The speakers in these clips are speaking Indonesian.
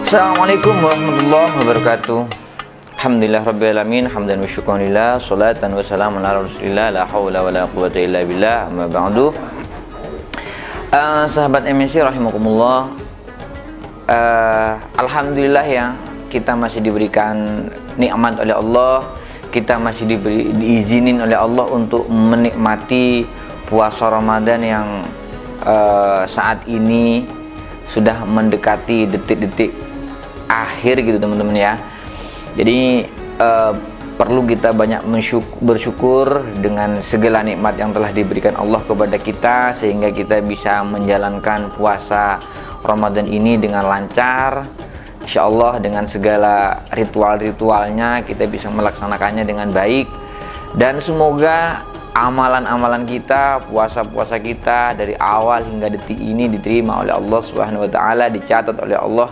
Assalamualaikum warahmatullahi wabarakatuh. Alhamdulillah rabbil alamin, hamdan wa syukran lillah, salatan wa salamun ala rasulillah, la haula wala quwwata illa billah, amma ba'du. Sahabat MNC rahimakumullah, alhamdulillah ya, kita masih diberikan nikmat oleh Allah, kita masih diizinin oleh Allah untuk menikmati puasa Ramadan yang saat ini sudah mendekati detik-detik akhir gitu teman-teman ya. Jadi perlu kita banyak bersyukur dengan segala nikmat yang telah diberikan Allah kepada kita, sehingga kita bisa menjalankan puasa Ramadan ini dengan lancar, insya Allah, dengan segala ritual-ritualnya kita bisa melaksanakannya dengan baik. Dan semoga amalan-amalan kita, puasa-puasa kita dari awal hingga detik ini diterima oleh Allah Subhanahu wa taala, dicatat oleh Allah,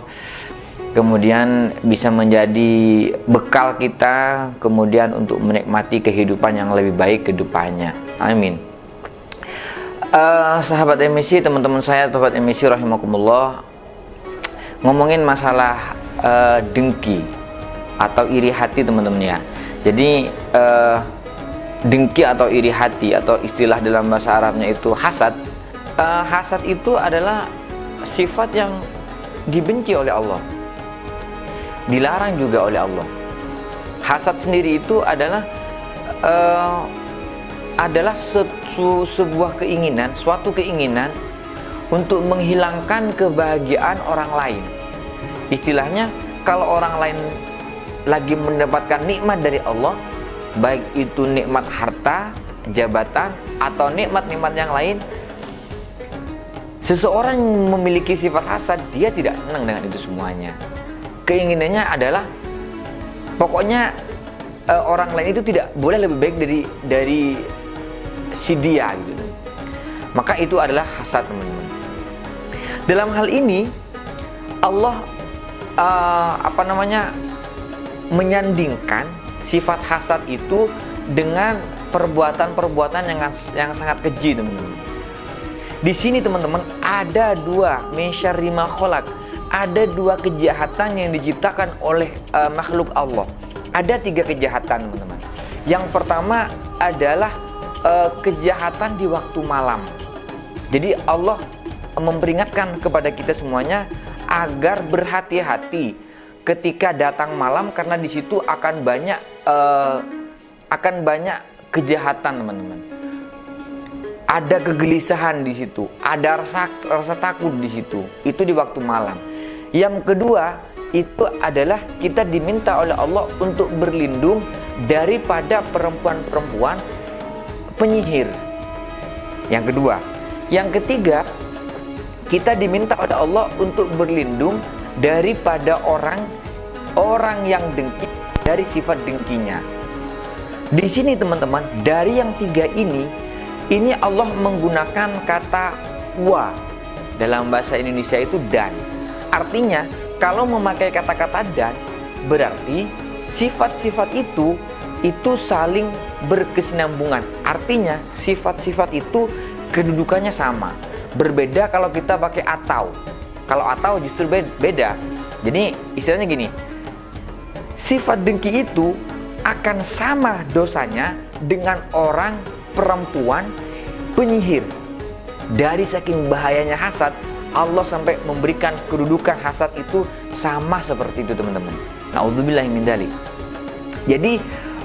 kemudian bisa menjadi bekal kita kemudian untuk menikmati kehidupan yang lebih baik ke depannya. Amin. Sahabat MSC, teman-teman saya, sahabat MSC rahimakumullah, ngomongin masalah dengki atau iri hati teman-teman ya. Jadi dengki atau iri hati, atau istilah dalam bahasa Arabnya itu hasad. Hasad itu adalah sifat yang dibenci oleh Allah, dilarang juga oleh Allah. Hasad sendiri itu adalah sebuah keinginan, suatu keinginan untuk menghilangkan kebahagiaan orang lain. Istilahnya, kalau orang lain lagi mendapatkan nikmat dari Allah, baik itu nikmat harta, jabatan, atau nikmat-nikmat yang lain, seseorang memiliki sifat hasad, dia tidak senang dengan itu semuanya. Keinginannya adalah pokoknya orang lain itu tidak boleh lebih baik dari si dia gitu. Maka itu adalah hasad teman-teman. Dalam hal ini Allah menyandingkan sifat hasad itu dengan perbuatan-perbuatan yang sangat keji teman-teman. Di sini teman-teman ada dua min syarri ma khalaq, ada dua kejahatan yang diciptakan oleh makhluk Allah. Ada tiga kejahatan teman-teman. Yang pertama adalah kejahatan di waktu malam. Jadi Allah memperingatkan kepada kita semuanya agar berhati-hati ketika datang malam, karena di situ akan banyak kejahatan teman-teman. Ada kegelisahan di situ, ada rasa takut di situ. Itu di waktu malam. Yang kedua itu adalah kita diminta oleh Allah untuk berlindung daripada perempuan-perempuan penyihir. Yang kedua, yang ketiga, kita diminta oleh Allah untuk berlindung daripada orang yang dengki, dari sifat dengkinya. Di sini teman-teman, dari yang tiga ini Allah menggunakan kata wa. Dalam bahasa Indonesia itu dan. Artinya, kalau memakai kata-kata dan, berarti sifat-sifat itu saling berkesinambungan. Artinya, sifat-sifat itu kedudukannya sama. Berbeda kalau kita pakai atau. Kalau atau justru beda. Jadi istilahnya gini, sifat dengki itu akan sama dosanya dengan orang perempuan penyihir. Dari saking bahayanya hasad, Allah sampai memberikan kedudukan hasad itu sama seperti itu teman-teman. Na'udzubillahi min dzalik. Jadi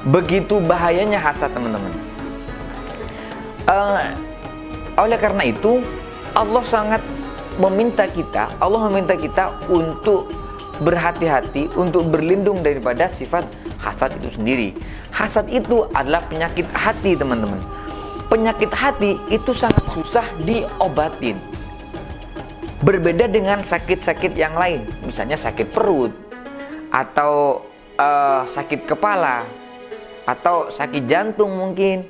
begitu bahayanya hasad teman-teman. Oleh karena itu Allah meminta kita untuk berhati-hati, untuk berlindung daripada sifat hasad itu sendiri. Hasad itu adalah penyakit hati teman-teman. Penyakit hati itu sangat susah diobatin. Berbeda dengan sakit-sakit yang lain, misalnya sakit perut, atau sakit kepala, atau sakit jantung mungkin.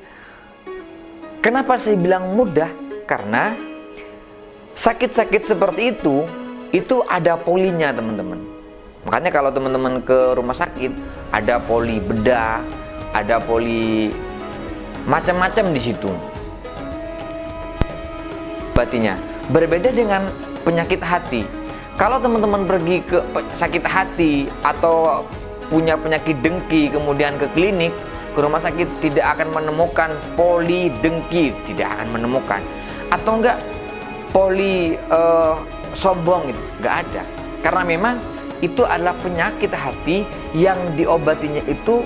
Kenapa saya bilang mudah? Karena sakit-sakit seperti itu ada polinya teman-teman. Makanya kalau teman-teman ke rumah sakit, ada poli bedah, ada poli macam-macam di situ. Batinya berbeda dengan penyakit hati. Kalau teman-teman pergi ke sakit hati atau punya penyakit dengki, kemudian ke klinik, ke rumah sakit, tidak akan menemukan poli dengki, tidak akan menemukan. Atau enggak poli sombong, itu enggak ada. Karena memang itu adalah penyakit hati yang diobatinya itu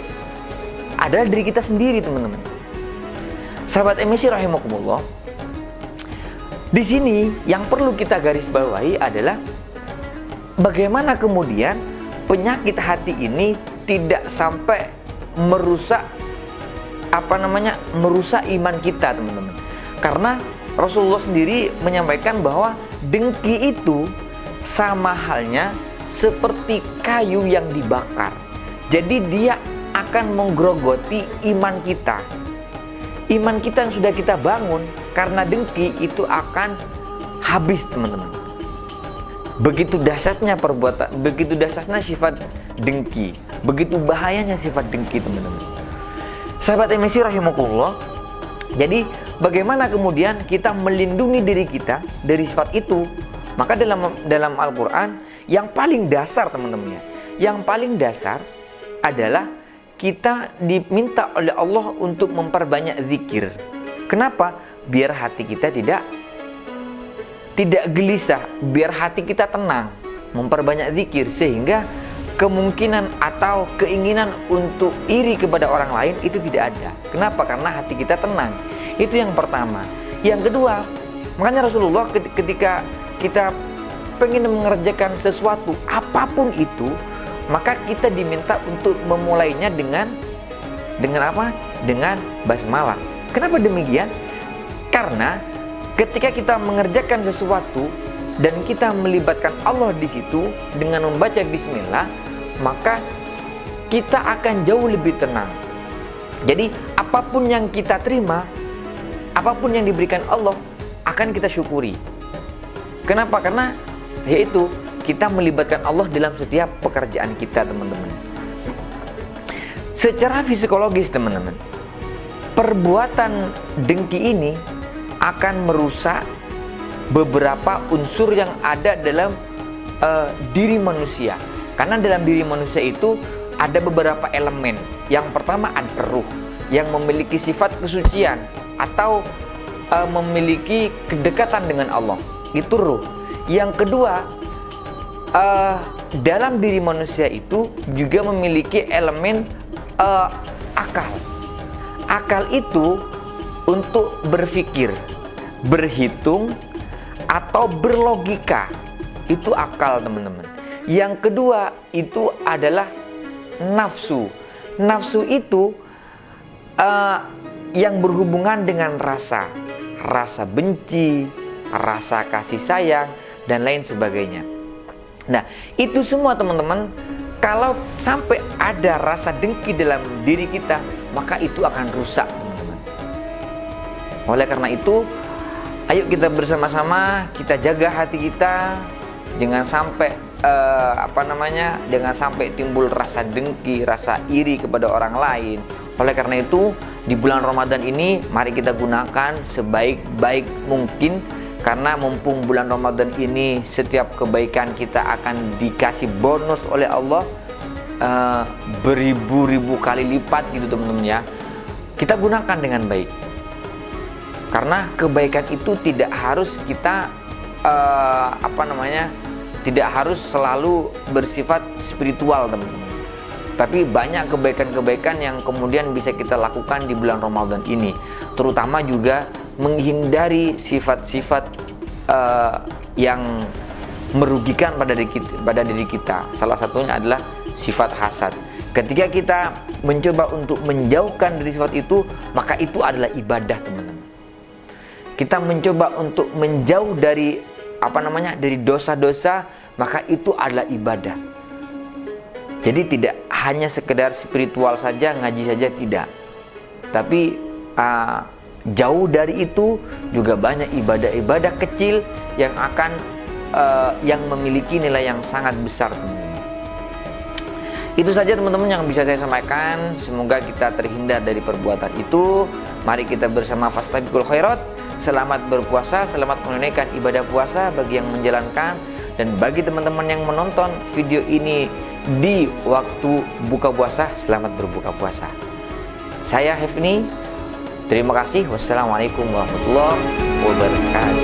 adalah diri kita sendiri, teman-teman. Sahabat MSI rahimakumullah, di sini yang perlu kita garis bawahi adalah bagaimana kemudian penyakit hati ini tidak sampai merusak merusak iman kita, teman-teman. Karena Rasulullah sendiri menyampaikan bahwa dengki itu sama halnya seperti kayu yang dibakar. Jadi dia akan menggerogoti iman kita. Iman kita yang sudah kita bangun karena dengki itu akan habis, teman-teman. Begitu dahsyatnya perbuatan, begitu dahsyatnya sifat dengki, begitu bahayanya sifat dengki, teman-teman. Sahabat MSI rahimakumullah, jadi bagaimana kemudian kita melindungi diri kita dari sifat itu? Maka dalam Al-Quran yang paling dasar, teman-teman, yang paling dasar adalah kita diminta oleh Allah untuk memperbanyak zikir. Kenapa? Biar hati kita tidak gelisah, biar hati kita tenang, memperbanyak zikir, sehingga kemungkinan atau keinginan untuk iri kepada orang lain itu tidak ada. Kenapa? Karena hati kita tenang. Itu yang pertama. Yang kedua, makanya Rasulullah ketika kita pengen mengerjakan sesuatu apapun itu, maka kita diminta untuk memulainya dengan apa? Dengan basmalah. Kenapa demikian? Karena ketika kita mengerjakan sesuatu dan kita melibatkan Allah di situ dengan membaca bismillah, maka kita akan jauh lebih tenang. Jadi apapun yang kita terima, apapun yang diberikan Allah, akan kita syukuri. Kenapa? Karena yaitu kita melibatkan Allah dalam setiap pekerjaan kita, teman-teman. Secara psikologis, teman-teman, perbuatan dengki ini akan merusak beberapa unsur yang ada dalam diri manusia. Karena dalam diri manusia itu ada beberapa elemen. Yang pertama ada ruh yang memiliki sifat kesucian atau memiliki kedekatan dengan Allah. Itu ruh. Yang kedua, dalam diri manusia itu juga memiliki elemen akal. Akal itu untuk berpikir, berhitung, atau berlogika. Itu akal, teman-teman. Yang kedua itu adalah nafsu. Nafsu itu yang berhubungan dengan rasa benci, rasa kasih sayang, dan lain sebagainya. Nah, itu semua, teman-teman, kalau sampai ada rasa dengki dalam diri kita, maka itu akan rusak, teman-teman. Oleh karena itu, ayo kita bersama-sama kita jaga hati kita, jangan sampai jangan sampai timbul rasa dengki, rasa iri kepada orang lain. Oleh karena itu, di bulan Ramadan ini mari kita gunakan sebaik-baik mungkin, karena mumpung bulan Ramadan ini setiap kebaikan kita akan dikasih bonus oleh Allah beribu-ribu kali lipat gitu, teman-teman ya. Kita gunakan dengan baik. Karena kebaikan itu tidak harus kita tidak harus selalu bersifat spiritual, teman-teman. Tapi banyak kebaikan-kebaikan yang kemudian bisa kita lakukan di bulan Ramadan ini. Terutama juga menghindari sifat-sifat yang merugikan pada diri kita. Salah satunya adalah sifat hasad. Ketika kita mencoba untuk menjauhkan dari sifat itu, maka itu adalah ibadah, teman-teman. Kita mencoba untuk menjauh dari dari dosa-dosa, maka itu adalah ibadah. Jadi tidak hanya sekedar spiritual saja, ngaji saja, tidak. Tapi jauh dari itu juga banyak ibadah-ibadah kecil yang akan yang memiliki nilai yang sangat besar, teman-teman. Itu saja, teman-teman, yang bisa saya sampaikan. Semoga kita terhindar dari perbuatan itu. Mari kita bersama fastabiqul khairat. Selamat berpuasa, selamat menunaikan ibadah puasa bagi yang menjalankan, Dan bagi teman-teman yang menonton video ini di waktu buka puasa, selamat berbuka puasa. Saya Hefni, terima kasih. Wassalamualaikum warahmatullahi wabarakatuh.